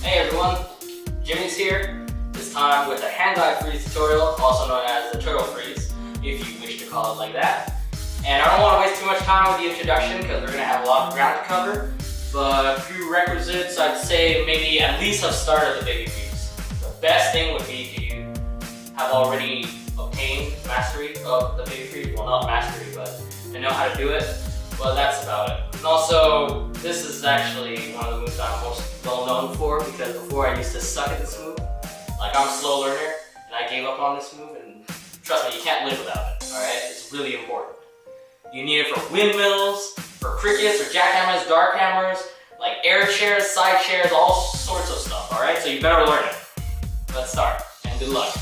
Hey everyone, Jimmy's here, this time with a Handglide freeze tutorial, also known as the turtle freeze, if you wish to call it like that. And I don't want to waste too much time with the introduction because we're going to have a lot of ground to cover, but prerequisites, I'd say maybe at least a start of the baby freeze. The best thing would be if you have already obtained mastery of the baby freeze, well not mastery, but to know how to do it, well that's about it. And also, this is actually one of the moves I'm most well known for because before I used to suck at this move. Like I'm a slow learner and I gave up on this move, and trust me, you can't live without it, alright? It's really important. You need it for windmills, for crickets or jackhammers, dark hammers, like air chairs, side chairs, all sorts of stuff, alright? So you better learn it. Let's start, and good luck.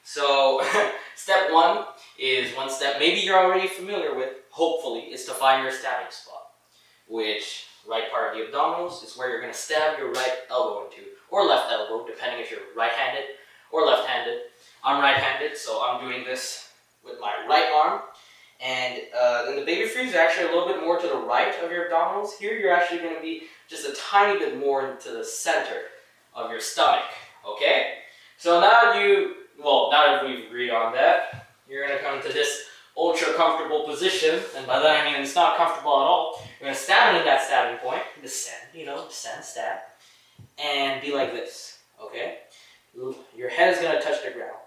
So, step one is one step maybe you're already familiar with, hopefully, is to find your stabbing spot. Which, right part of the abdominals is where you're going to stab your right elbow into, or left elbow, depending if you're right-handed or left-handed. I'm right-handed, so I'm doing this with my right arm. And then the baby freeze is actually a little bit more to the right of your abdominals. Here you're actually going to be just a tiny bit more into the center of your stomach, okay? So now that we've agreed on that, you're going to come to this ultra comfortable position, and by that I mean it's not comfortable at all. You're going to stab into that stabbing point, descend, descend, stab, and be like this, okay? Your head is going to touch the ground.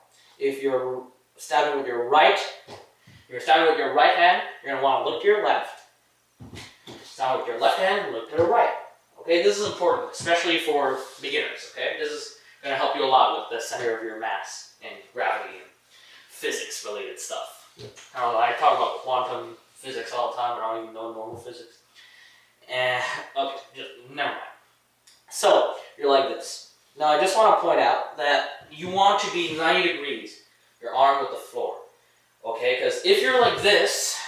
If you're stabbing with your right hand, you're going to want to look to your left. Stab with your left hand, look to the right. Okay, this is important, especially for beginners, okay? This is going to help you a lot with the center of your mass and gravity and physics related stuff. I don't know, I talk about quantum physics all the time, but I don't even know normal physics. And, okay, just never mind. So, you're like this. Now I just want to point out that you want to be 90 degrees, your arm with the floor. Okay, because if you're like this,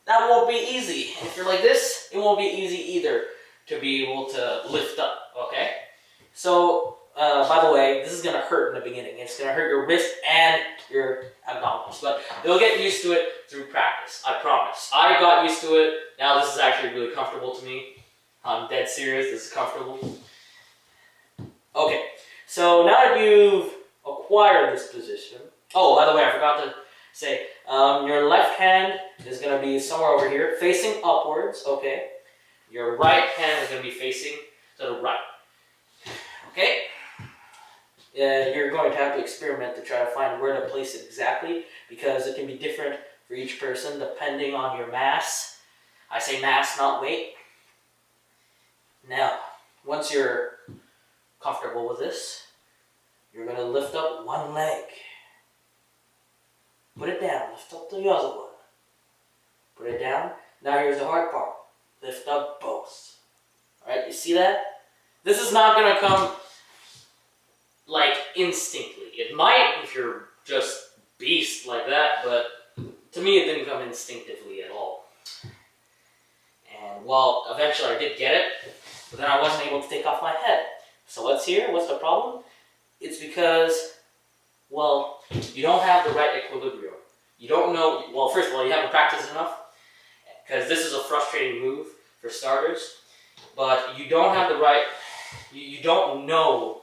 that won't be easy. And if you're like this, it won't be easy either to be able to lift up, okay? So, by the way, this is going to hurt in the beginning. It's going to hurt your wrist and your abdominals, but you'll get used to it through practice, I promise. I got used to it. Now this is actually really comfortable to me. I'm dead serious, this is comfortable. Okay, so now that you've acquired this position, oh, by the way, I forgot to say, your left hand is going to be somewhere over here, facing upwards, okay? Your right hand is going to be facing to the right, okay? You're going to have to experiment to try to find where to place it exactly, because it can be different for each person depending on your mass. I say mass, not weight. Now, once you're comfortable with this, you're going to lift up one leg. Put it down, lift up the other one. Put it down. Now here's the hard part. Lift up both. Alright, you see that? This is not going to come like instinctly. It might if you're just beast like that, but to me it didn't come instinctively at all. And well, eventually I did get it, but then I wasn't able to take off my head. So what's here? What's the problem? It's because, well, you don't have the right equilibrium. You don't know, well, first of all, you haven't practiced enough, because this is a frustrating move for starters, but you don't have the right, you don't know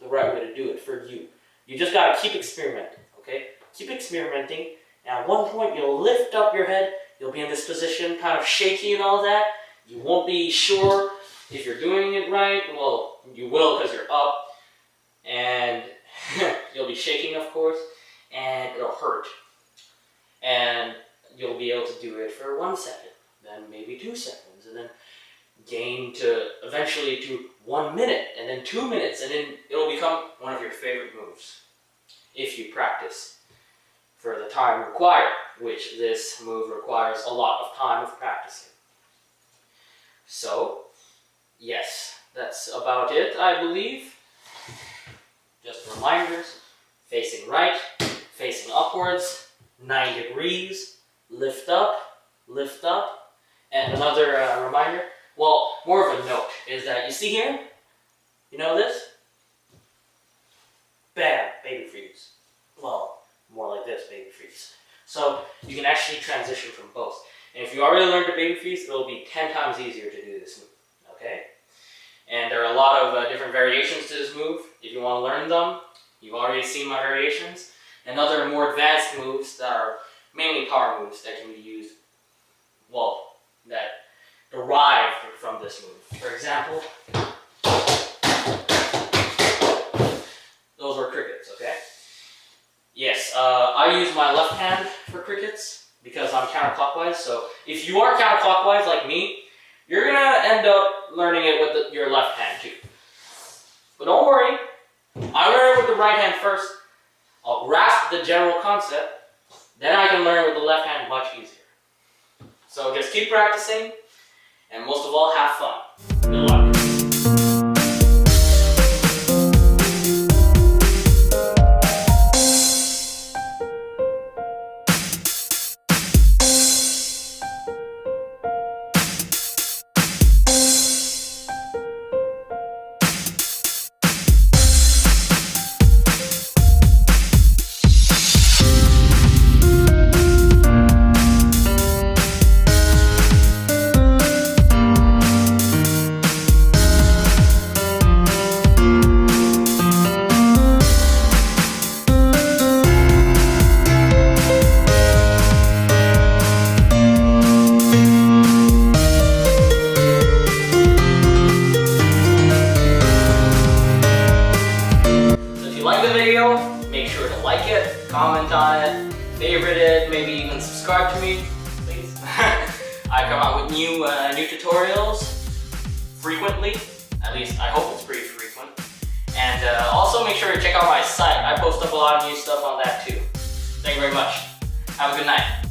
the right way to do it for you. You just gotta keep experimenting, okay? Keep experimenting, and at one point you'll lift up your head, you'll be in this position, kind of shaky and all that. You won't be sure if you're doing it right. Well, you will because you're up, and you'll be shaking, of course, and it'll hurt. And you'll be able to do it for 1 second, then maybe 2 seconds, and then gain to eventually to 1 minute, and then 2 minutes, and then it'll become one of your favorite moves if you practice for the time required, which this move requires a lot of time of practicing. So, yes, that's about it, I believe. Just reminders: facing right, facing upwards, 90 degrees, lift up, and another reminder, well, more of a note, is that you see here, you know this? Bam, baby freeze. Well, more like this, baby freeze. So you can actually transition from both. And if you already learned the baby freeze, it'll be 10 times easier to do this move, okay? And there are a lot of different variations to this move. If you want to learn them, you've already seen my variations. And other more advanced moves that are mainly power moves that can be used, well, that derive from this move. For example, those were crickets, okay? Yes, I use my left hand for crickets because I'm counterclockwise. So if you are counterclockwise like me, you're gonna end up learning it with your left hand too. But don't worry, I learn it with the right hand first. I'll grasp the general concept, then I can learn with the left hand much easier. So just keep practicing, and most of all, have fun. Good luck. Make sure to like it, comment on it, favorite it, maybe even subscribe to me, please. I come out with new tutorials frequently. At least I hope it's pretty frequent. And also make sure to check out my site. I post up a lot of new stuff on that too. Thank you very much. Have a good night.